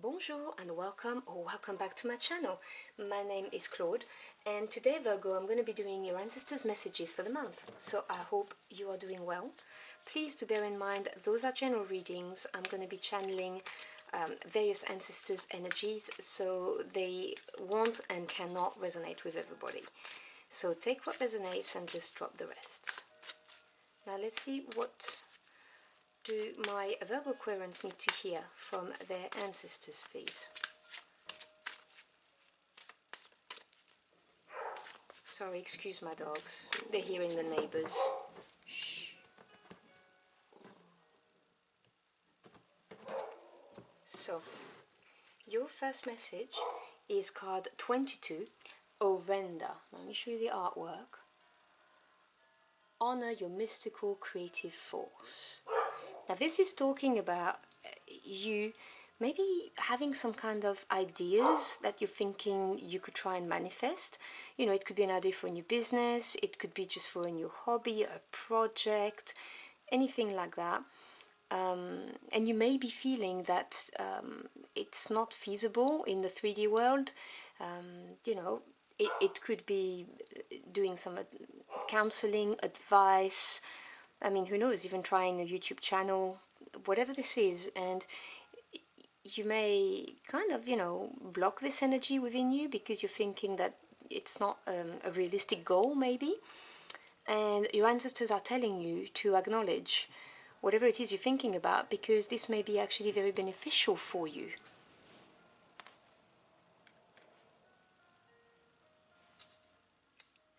Bonjour and welcome back to my channel. My name is Claude, and today, Virgo, I'm going to be doing your ancestors' messages for the month. So I hope you are doing well. Please do bear in mind those are general readings. I'm going to be channeling various ancestors' energies, so they won't and cannot resonate with everybody. So take what resonates and just drop the rest. Now let's see what do my Virgo Aquarians need to hear from their ancestors, please. Sorry, excuse my dogs. They're hearing the neighbors. Shh. So, your first message is card 22, Orenda. Let me show you the artwork. Honor your mystical creative force. Now this is talking about you maybe having some kind of ideas that you're thinking you could try and manifest. You know, it could be an idea for a new business, it could be just for a new hobby, a project, anything like that. And you may be feeling that it's not feasible in the 3D world. You know, it could be doing some counseling, advice, I mean, who knows, even trying a YouTube channel, whatever this is, and you may kind of, you know, block this energy within you because you're thinking that it's not a realistic goal, maybe, and your ancestors are telling you to acknowledge whatever it is you're thinking about, because this may be actually very beneficial for you.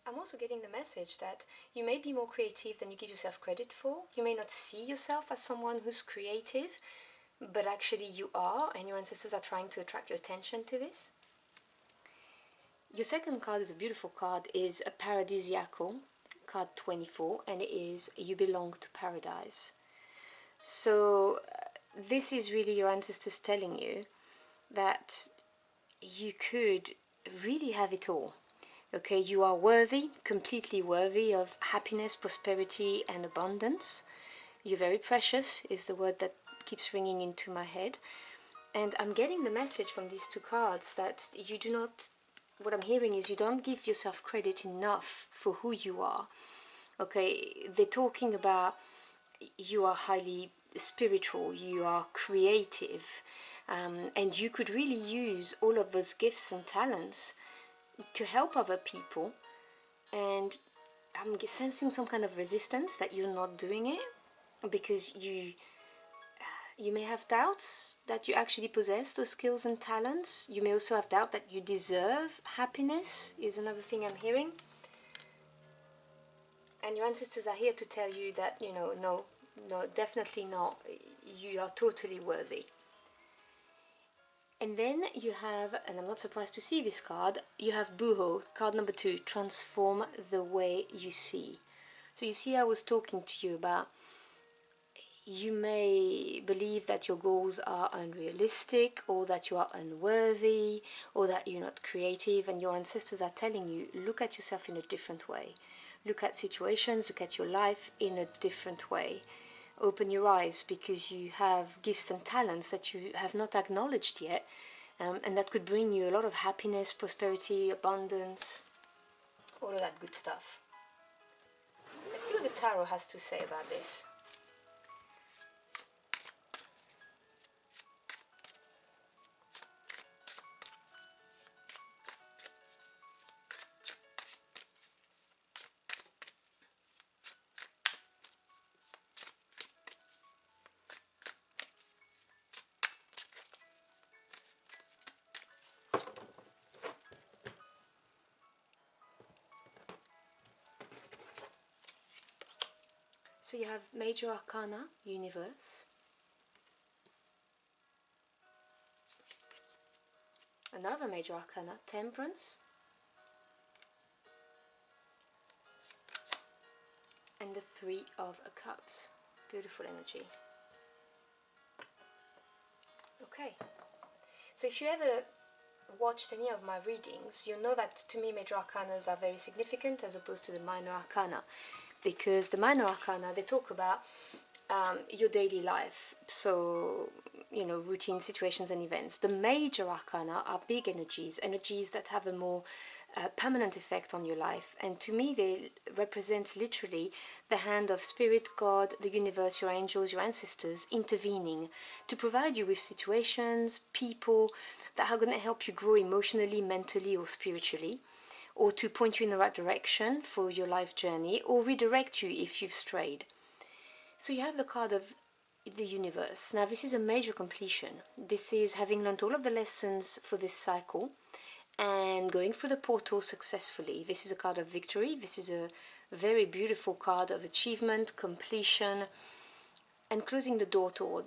I'm also getting the message that you may be more creative than you give yourself credit for. You may not see yourself as someone who's creative, but actually you are, and your ancestors are trying to attract your attention to this. Your second card is a beautiful card, is a Paradisiacal, card 24, and it is You Belong to Paradise. So this is really your ancestors telling you that you could really have it all. Okay, you are worthy, completely worthy of happiness, prosperity and abundance. You're very precious is the word that keeps ringing into my head. And I'm getting the message from these two cards that you do not, what I'm hearing is you don't give yourself credit enough for who you are. Okay, they're talking about you are highly spiritual, you are creative, and you could really use all of those gifts and talents to help other people, and I'm sensing some kind of resistance that you're not doing it because you may have doubts that you actually possess those skills and talents. You may also have doubt that you deserve happiness, is another thing I'm hearing. And your ancestors are here to tell you that, you know, no, definitely not. You are totally worthy. And then you have, and I'm not surprised to see this card, you have Buho, card number 2, Transform the Way You See. So you see, I was talking to you about you may believe that your goals are unrealistic, or that you are unworthy, or that you're not creative, and your ancestors are telling you, look at yourself in a different way. Look at situations, look at your life in a different way. Open your eyes, because you have gifts and talents that you have not acknowledged yet, and that could bring you a lot of happiness, prosperity, abundance, all of that good stuff. Let's see what the tarot has to say about this. So you have Major Arcana, Universe. Another Major Arcana, Temperance. And the 3 of Cups. Beautiful energy. Okay. So if you ever watched any of my readings, you'll know that to me Major Arcanas are very significant as opposed to the Minor Arcana. Because the Minor Arcana, they talk about your daily life. So, routine situations and events. The major arcana are big energies, energies that have a more permanent effect on your life, and to me they represent literally the hand of spirit, God, the universe, your angels, your ancestors intervening to provide you with situations, people that are going to help you grow emotionally, mentally, or spiritually, or to point you in the right direction for your life journey, or redirect you if you've strayed. So you have the card of the universe. Now this is a major completion. This is having learned all of the lessons for this cycle and going through the portal successfully. This is a card of victory. This is a very beautiful card of achievement, completion, and closing the door to,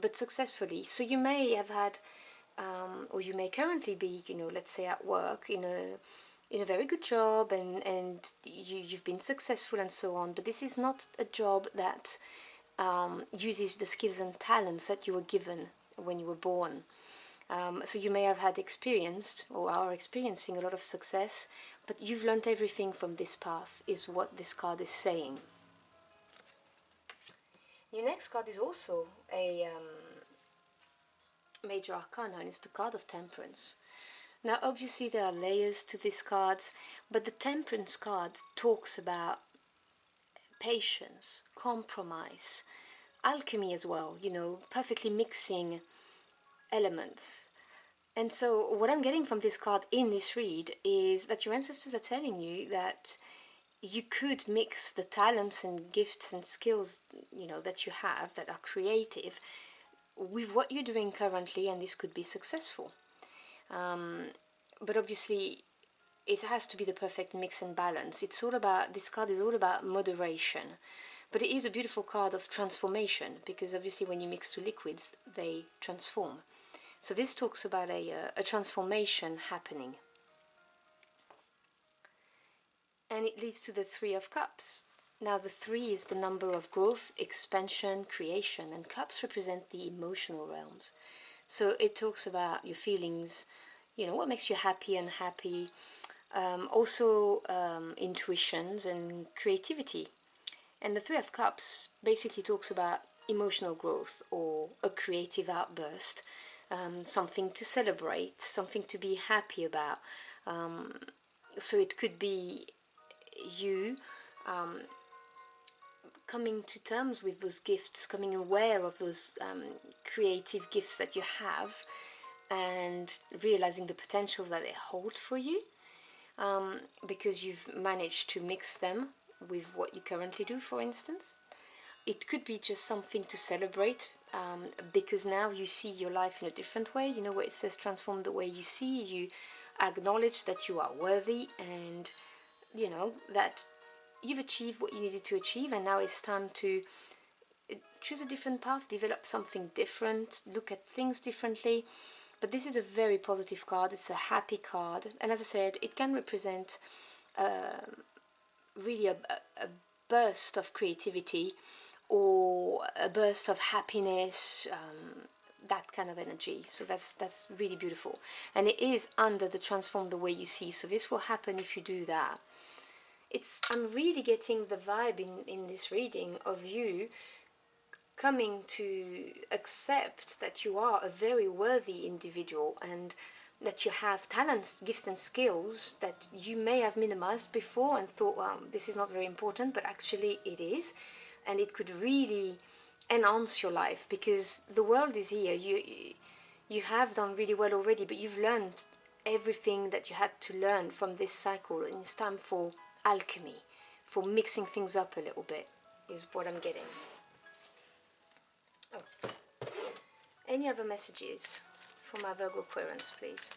but successfully. So you may have had, or you may currently be, let's say at work in a very good job, and you've been successful and so on, but this is not a job that uses the skills and talents that you were given when you were born. So you may have had experienced or are experiencing a lot of success, but you've learned everything from this path, is what this card is saying. Your next card is also a major arcana, and it's the card of temperance. Now obviously there are layers to these cards, but the temperance card talks about patience, compromise, alchemy as well, perfectly mixing elements. And so what I'm getting from this card in this read is that your ancestors are telling you that you could mix the talents and gifts and skills, that you have that are creative with what you're doing currently, and this could be successful. But obviously it has to be the perfect mix and balance. This card is all about moderation. But it is a beautiful card of transformation, because obviously when you mix two liquids, they transform. So this talks about a transformation happening. And it leads to the Three of Cups. Now the 3 is the number of growth, expansion, creation, and cups represent the emotional realms. So it talks about your feelings, what makes you happy, unhappy, also intuitions and creativity. And the Three of Cups basically talks about emotional growth or a creative outburst, something to celebrate, something to be happy about. So it could be you coming to terms with those gifts, coming aware of those creative gifts that you have, and realizing the potential that they hold for you, because you've managed to mix them with what you currently do, for instance. It could be just something to celebrate, because now you see your life in a different way. Where it says transform the way you see, you acknowledge that you are worthy, and that you've achieved what you needed to achieve, and now it's time to choose a different path, develop something different, look at things differently. But this is a very positive card. It's a happy card, and as I said, it can represent really a burst of creativity or a burst of happiness, that kind of energy. So that's really beautiful, and it is under the transform the way you see. So this will happen if you do that. I'm really getting the vibe in this reading of you coming to accept that you are a very worthy individual, and that you have talents, gifts and skills that you may have minimized before and thought, well, this is not very important, but actually it is, and it could really enhance your life, because the world is here. You have done really well already, but you've learned everything that you had to learn from this cycle, and it's time for alchemy, for mixing things up a little bit, is what I'm getting. Oh. Any other messages for my Virgo Aquarians, please?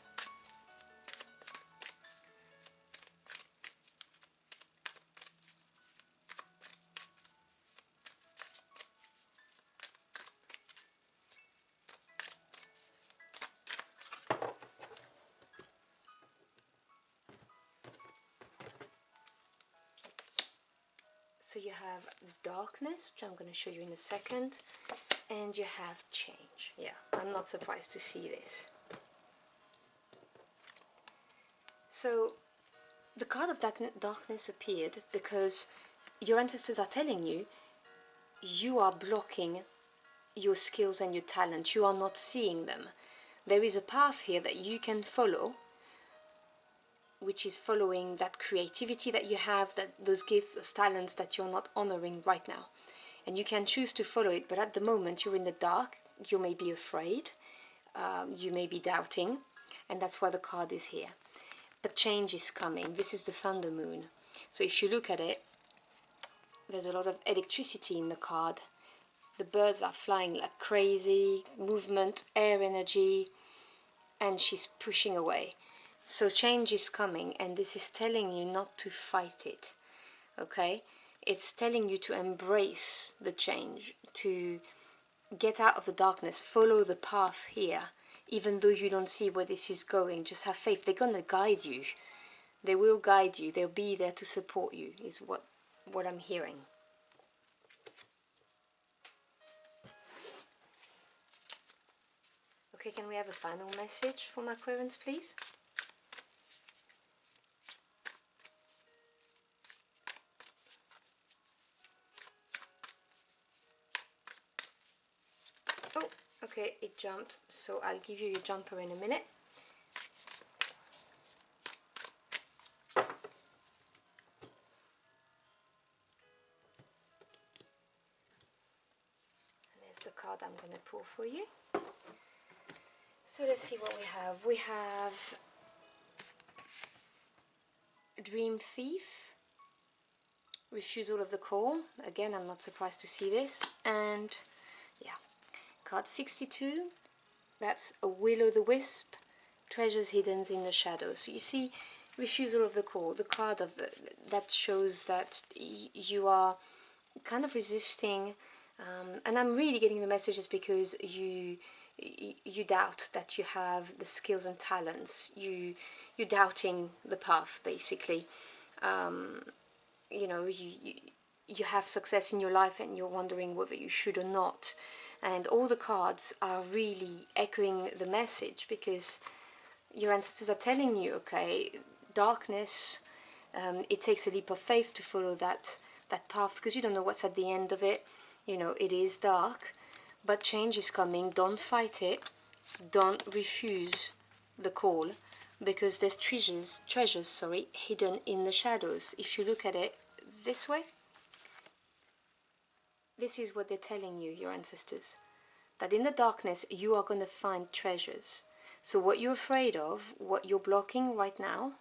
So you have darkness, which I'm going to show you in a second, and you have change. Yeah, I'm not surprised to see this. So the card of darkness appeared because your ancestors are telling you you are blocking your skills and your talent. You are not seeing them. There is a path here that you can follow, which is following that creativity that you have, that those gifts, those talents that you're not honoring right now. And you can choose to follow it, but at the moment you're in the dark. You may be afraid, you may be doubting, and that's why the card is here. But change is coming. This is the thunder moon. So if you look at it, there's a lot of electricity in the card. The birds are flying like crazy, movement, air energy, and she's pushing away. So change is coming, and this is telling you not to fight it, okay? It's telling you to embrace the change, to get out of the darkness, follow the path here, even though you don't see where this is going. Just have faith. They're going to guide you. They will guide you. They'll be there to support you, is what I'm hearing. Okay, can we have a final message for my Aquarians, please? Oh, okay, it jumped, so I'll give you your jumper in a minute. The card I'm going to pull for you. So let's see what we have. We have Dream Thief, Refusal of the Call. Again, I'm not surprised to see this. And yeah, card 62, that's a Will-o'-the-Wisp, Treasures Hidden in the Shadows. So you see, Refusal of the Call, the card of that shows that you are kind of resisting. And I'm really getting the messages because you doubt that you have the skills and talents. You're doubting the path, basically. You know, you have success in your life and you're wondering whether you should or not. And all the cards are really echoing the message, because your ancestors are telling you, okay, darkness, it takes a leap of faith to follow that path, because you don't know what's at the end of it. You know, it is dark, but change is coming. Don't fight it. Don't refuse the call, because there's treasures, hidden in the shadows. If you look at it this way, this is what they're telling you, your ancestors, that in the darkness you are going to find treasures. So what you're afraid of, what you're blocking right now,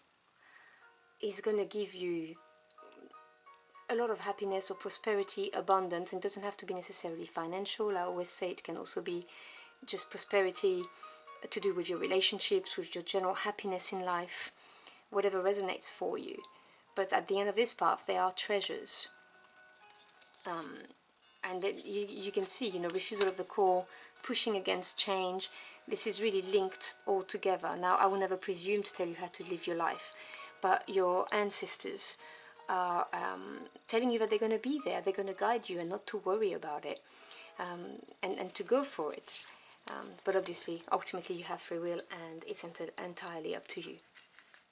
is going to give you a lot of happiness or prosperity, abundance, and it doesn't have to be necessarily financial. I always say it can also be just prosperity to do with your relationships, with your general happiness in life, whatever resonates for you. But at the end of this path, there are treasures. And then you can see, you know, refusal of the call, pushing against change. This is really linked all together. Now, I will never presume to tell you how to live your life, but your ancestors are telling you that they're going to be there, they're going to guide you, and not to worry about it, and to go for it. But obviously, ultimately, you have free will, and it's entirely up to you.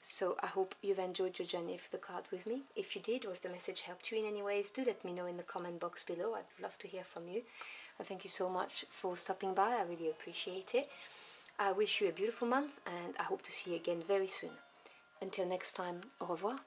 So I hope you've enjoyed your journey for the cards with me. If you did, or if the message helped you in any ways, do let me know in the comment box below. I'd love to hear from you. Thank you so much for stopping by. I really appreciate it. I wish you a beautiful month, and I hope to see you again very soon. Until next time, au revoir.